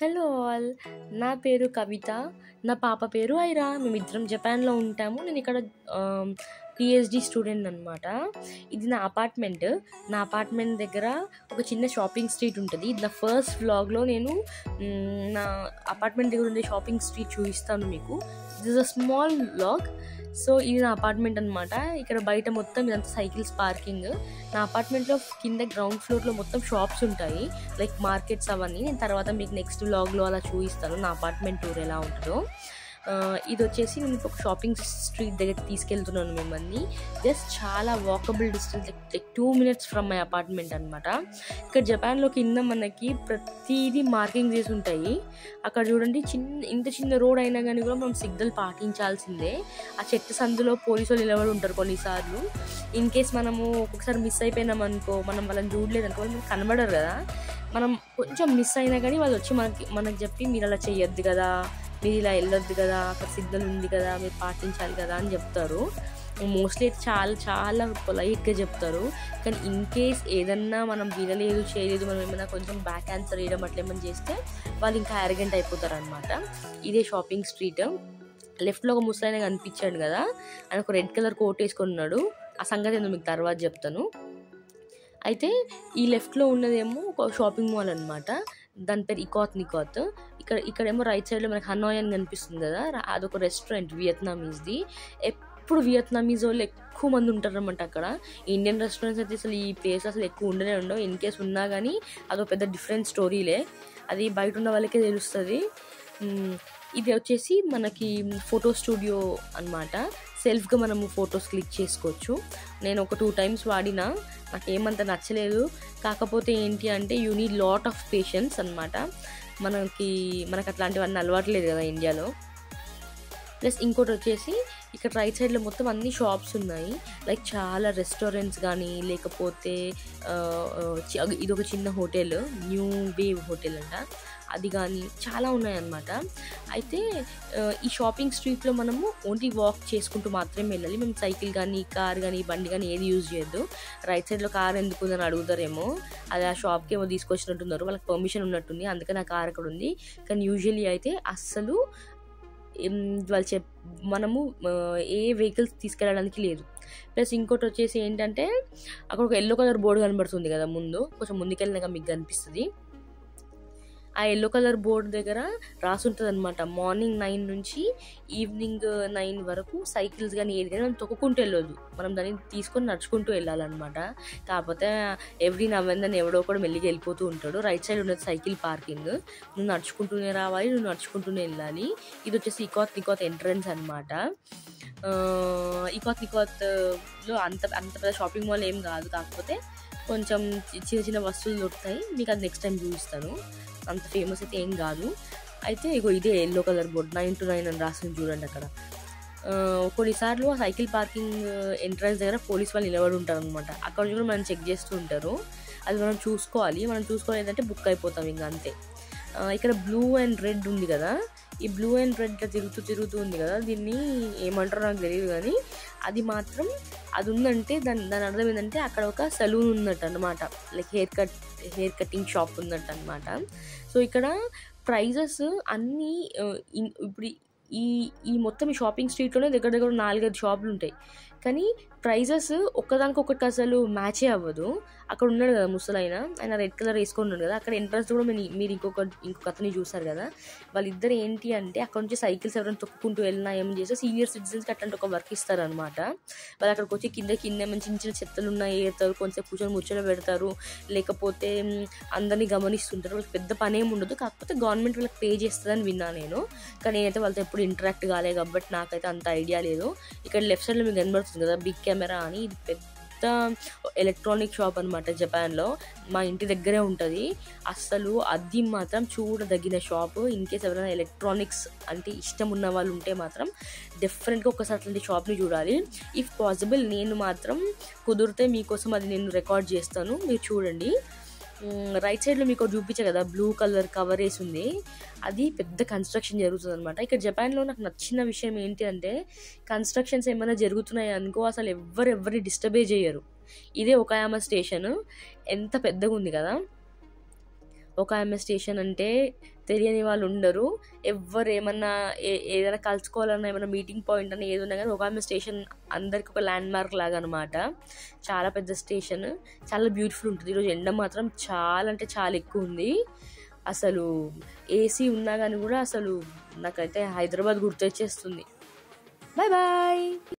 Hello all. నా పేరు కవిత. నా పాప పేరు ఐరా. మేమిద్దరం జపాన్‌లో ఉంటాము. నేనిక్కడ పీహెచ్‌డీ స్టూడెంట్ అనమాట. ఇది నా అపార్ట్మెంట్. నా అపార్ట్మెంట్ దగ్గర ఒక చిన్న షాపింగ్ స్ట్రీట్ ఉంటది. ఇది నా ఫస్ట్ వ్లాగ్‌లో నేను నా అపార్ట్మెంట్ దగ్గర ఉండే షాపింగ్ స్ట్రీట్ చూపిస్తాను మీకు. This is a small vlog. So ఇది నా అపార్ట్మెంట్ అనమాట. ఇక్కడ బయట మొత్తం ఇదంతా సైకిల్స్ పార్కింగ్. నా అపార్ట్మెంట్లో కింద గ్రౌండ్ ఫ్లోర్లో మొత్తం షాప్స్ ఉంటాయి, లైక్ మార్కెట్స్ అవన్నీ. నేను తర్వాత మీకు నెక్స్ట్ వ్లాగ్లో అలా చూపిస్తాను నా అపార్ట్మెంట్ టూర్ ఎలా ఉంటుందో. ఇది వచ్చేసి నేను ఒక షాపింగ్ స్ట్రీట్ దగ్గరికి తీసుకెళ్తున్నాను మిమ్మల్ని. జస్ట్ చాలా walkable distance, like 2 minutes from my apartment అనమాట. ఇక్కడ జపాన్లో కింద మనకి ప్రతిదీ మార్కింగ్ చేసి ఉంటాయి. అక్కడ చూడండి, ఇంత చిన్న రోడ్ అయినా కానీ కూడా మనం సిగ్నల్ పాటించాల్సిందే. ఆ చెట్టు సందులో పోలీసు వాళ్ళు నిలబడి ఉంటారు కొన్నిసార్లు. ఇన్ కేస్ మనము ఒక్కొక్కసారి మిస్ అయిపోయినాం అనుకో, మనం వాళ్ళని చూడలేదనుకో, వాళ్ళు మనకు కనబడరు కదా. మనం కొంచెం మిస్ అయినా కానీ వాళ్ళు వచ్చి మనకు చెప్పి మీరు అలా చెయ్యొద్దు కదా, మీరు ఇలా వెళ్ళొద్దు కదా, అక్కడ సిగ్నల్ ఉంది కదా, మీరు పాటించాలి కదా అని చెప్తారు. మోస్ట్లీ అయితే చాలా చాలా పొలైట్గా చెప్తారు. కానీ ఇన్ కేస్ ఏదన్నా మనం వినలేదు, చేయలేదు, మనం ఏమైనా కొంచెం బ్యాక్ ఆన్సర్ వేయడం అట్లా ఏమైనా చేస్తే వాళ్ళు ఇంకా అరగెంట్ అయిపోతారు అనమాట. ఇదే షాపింగ్ స్ట్రీట్. లెఫ్ట్లో ఒక ముసలాయన కనిపించాడు కదా, ఆయన ఒక రెడ్ కలర్ కోట్ వేసుకొని ఉన్నాడు. ఆ సంగతి ఏందో మీకు తర్వాత చెప్తాను. అయితే ఈ లెఫ్ట్లో ఉన్నదేమో ఒక షాపింగ్ మాల్ అనమాట. దాని పేరు ఇకాత్. ఇక్కడేమో రైట్ సైడ్లో మనకి హనోయ్ అని కనిపిస్తుంది కదా, అదొక రెస్టారెంట్ వియత్నామీస్ది. ఎప్పుడు వియత్నామీస్ వాళ్ళు ఎక్కువ మంది ఉంటారనమాట అక్కడ. ఇండియన్ రెస్టారెంట్స్ అయితే అసలు ఈ ప్లేస్ అసలు ఎక్కువ ఉండవు. ఇన్ కేస్ ఉన్నా కానీ అదొక పెద్ద డిఫరెంట్ స్టోరీలే, అది బయట ఉన్న వాళ్ళకే తెలుస్తుంది. ఇది వచ్చేసి మనకి ఫోటో స్టూడియో అనమాట. సెల్ఫ్గా మనము ఫొటోస్ క్లిక్ చేసుకోవచ్చు. నేను ఒక 2 times వాడినా, నాకేమంత నచ్చలేదు. కాకపోతే ఏంటి అంటే you need lot of patience అనమాట. మనకు అట్లాంటివన్నీ అలవాట్లేదు కదా ఇండియాలో. ప్లస్ ఇంకోటి వచ్చేసి ఇక్కడ రైట్ సైడ్లో మొత్తం అన్ని షాప్స్ ఉన్నాయి, లైక్ చాలా రెస్టారెంట్స్ కానీ, లేకపోతే ఇది ఒక చిన్న హోటల్, న్యూ వేవ్ హోటల్ అంట, అది కానీ చాలా ఉన్నాయన్నమాట. అయితే ఈ షాపింగ్ స్ట్రీట్లో మనము ఓన్లీ వాక్ చేసుకుంటూ మాత్రమే వెళ్ళాలి. మేము సైకిల్ కానీ, కార్ కానీ, బండి కానీ ఏది యూజ్ చేయొద్దు. రైట్ సైడ్లో కార్ ఎందుకు ఉందని అడుగుతారేమో, అది ఆ షాప్కి ఏమో తీసుకొచ్చినట్టున్నారు, వాళ్ళకి పర్మిషన్ ఉన్నట్టుంది, అందుకని ఆ కార్ అక్కడ ఉంది. కానీ యూజువల్లీ అయితే అస్సలు వాళ్ళు మనము ఏ వెహికల్స్ తీసుకెళ్ళడానికి లేదు. ప్లస్ ఇంకోటి వచ్చేసి ఏంటంటే అక్కడ ఒక ఎల్లో కలర్ బోర్డు కనబడుతుంది కదా, కొంచెం ముందుకెళ్ళినాక మీకు కనిపిస్తుంది. ఆ ఎల్లో కలర్ బోర్డు దగ్గర రాసుంటుంది అనమాట, మార్నింగ్ 9 నుంచి ఈవినింగ్ 9 వరకు సైకిల్స్ కానీ ఏది కానీ మనం తొక్కుకుంటూ వెళ్ళొద్దు, మనం దాన్ని తీసుకొని నడుచుకుంటూ వెళ్ళాలన్నమాట. కాకపోతే ఎవ్రీ నవ్వందని ఎవడో కూడా మెల్లిగా వెళ్ళిపోతూ ఉంటాడు. రైట్ సైడ్ ఉన్నది సైకిల్ పార్కింగ్, నువ్వు నడుచుకుంటూనే రావాలి, నువ్వు నడుచుకుంటూనే వెళ్ళాలి. ఇది వచ్చేసి ఇకాత్ ఎంట్రన్స్ అనమాట. ఇకాత్లో అంత పెద్ద షాపింగ్ మాల్ ఏం కాదు, కాకపోతే కొంచెం చిన్న చిన్న వస్తువులు దొరుకుతాయి. మీకు అది నెక్స్ట్ టైం చూపిస్తాను. అంత ఫేమస్ అయితే ఏం కాదు. అయితే ఇదే ఎల్లో కలర్ బోర్డు 9 to 9 అని రాసింది చూడండి అక్కడ. కొన్నిసార్లు ఆ సైకిల్ పార్కింగ్ ఎంట్రన్స్ దగ్గర పోలీస్ వాళ్ళు నిలబడి ఉంటారు అనమాట. అక్కడ కూడా మనం చెక్ చేస్తూ ఉంటారు, అది మనం చూసుకోవాలి. మనం చూసుకోలేదంటే బుక్ అయిపోతాం ఇంకా అంతే. ఇక్కడ బ్లూ అండ్ రెడ్ ఉంది కదా, ఈ బ్లూ అండ్ రెడ్ తిరుగుతూ ఉంది కదా, దీన్ని ఏమంటారో నాకు తెలియదు, కానీ అది మాత్రం అది ఉందంటే దాని అర్థం ఏంటంటే అక్కడ ఒక సలూన్ ఉన్నట్టు అనమాట, లైక్ హెయిర్ కటింగ్ షాప్ ఉన్నట్టు అనమాట. సో ఇక్కడ ప్రైజెస్ అన్నీ ఇప్పుడు ఈ మొత్తం ఈ షాపింగ్ స్ట్రీట్లోనే దగ్గర 4-5 షాపులు ఉంటాయి, కానీ ప్రైజెస్ ఒక్కదానికొకటి అసలు మ్యాచే అవ్వదు. అక్కడ ఉన్నాడు కదా ముసలాయన, ఆయన రెడ్ కలర్ వేసుకొని ఉన్నాడు కదా, అక్కడ ఎంట్రన్స్ కూడా మీరు ఇంకొక అతని చూసారు కదా, వాళ్ళిద్దరు ఏంటి అంటే అక్కడ నుంచి సైకిల్స్ ఎవరైనా తొక్కుకుంటూ వెళ్ళినా ఏం చేస్తే సీనియర్ సిటిజన్స్కి అట్లాంటి ఒక వర్క్ ఇస్తారనమాట. వాళ్ళు అక్కడికి వచ్చి కింద ఏమైనా చిన్న చిన్న చెత్తలు ఉన్నాయి ఏరుతారు, కొంచెం కూర్చొని ముచ్చట పెడతారు, లేకపోతే అందరినీ గమనిస్తుంటారు. వాళ్ళకి పెద్ద పని ఏమి ఉండదు, కాకపోతే గవర్నమెంట్ వాళ్ళకి పే చేస్తుందని విన్నా నేను. కానీ నేనైతే వాళ్ళతో ఎప్పుడు ఇంటరాక్ట్ కాలేదు కాబట్టి నాకైతే అంత ఐడియా లేదు. ఇక్కడ లెఫ్ట్ సైడ్లో మీకు కనబడుతుంది కదా బిగ్ కెమెరా అని, ఇది పెద్ద ఎలక్ట్రానిక్ షాప్ అనమాట జపాన్లో. మా ఇంటి దగ్గరే ఉంటుంది. అస్సలు అది మాత్రం చూడదగిన షాప్. ఇన్ కేస్ ఎవరైనా ఎలక్ట్రానిక్స్ అంటే ఇష్టం ఉన్న వాళ్ళు ఉంటే మాత్రం డెఫినెట్గా ఒకసారి అట్లాంటి షాప్ని చూడాలి. ఇఫ్ పాసిబుల్ నేను మాత్రం కుదిరితే మీకోసం అది నేను రికార్డ్ చేస్తాను, మీరు చూడండి. రైట్ సైడ్లో మీకు చూపించే కదా బ్లూ కలర్ కవర్ వేసి ఉంది, అది పెద్ద కన్స్ట్రక్షన్ జరుగుతుంది అనమాట. ఇక్కడ జపాన్లో నాకు నచ్చిన విషయం ఏంటి అంటే కన్స్ట్రక్షన్స్ ఏమైనా జరుగుతున్నాయి అనుకో అసలు ఎవరిని డిస్టర్బే చేయరు. ఇదే ఒకాయామా స్టేషన్, ఎంత పెద్దగా ఉంది కదా. OKM స్టేషన్ అంటే తెలియని వాళ్ళు ఉండరు. ఎవ్వరు ఏమన్నా ఏదైనా కలుసుకోవాలన్నా, ఏమైనా మీటింగ్ పాయింట్ అని ఏది ఉన్నా కానీ OKM స్టేషన్ అందరికి ఒక ల్యాండ్ మార్క్ లాగా అనమాట. చాలా పెద్ద స్టేషన్, చాలా బ్యూటిఫుల్ ఉంటుంది. ఈరోజు ఎండ మాత్రం చాలా అంటే చాలా ఎక్కువ ఉంది. అసలు ఏసీ ఉన్నా కానీ కూడా అసలు నాకైతే హైదరాబాద్ గుర్తొచ్చేస్తుంది. Bye bye.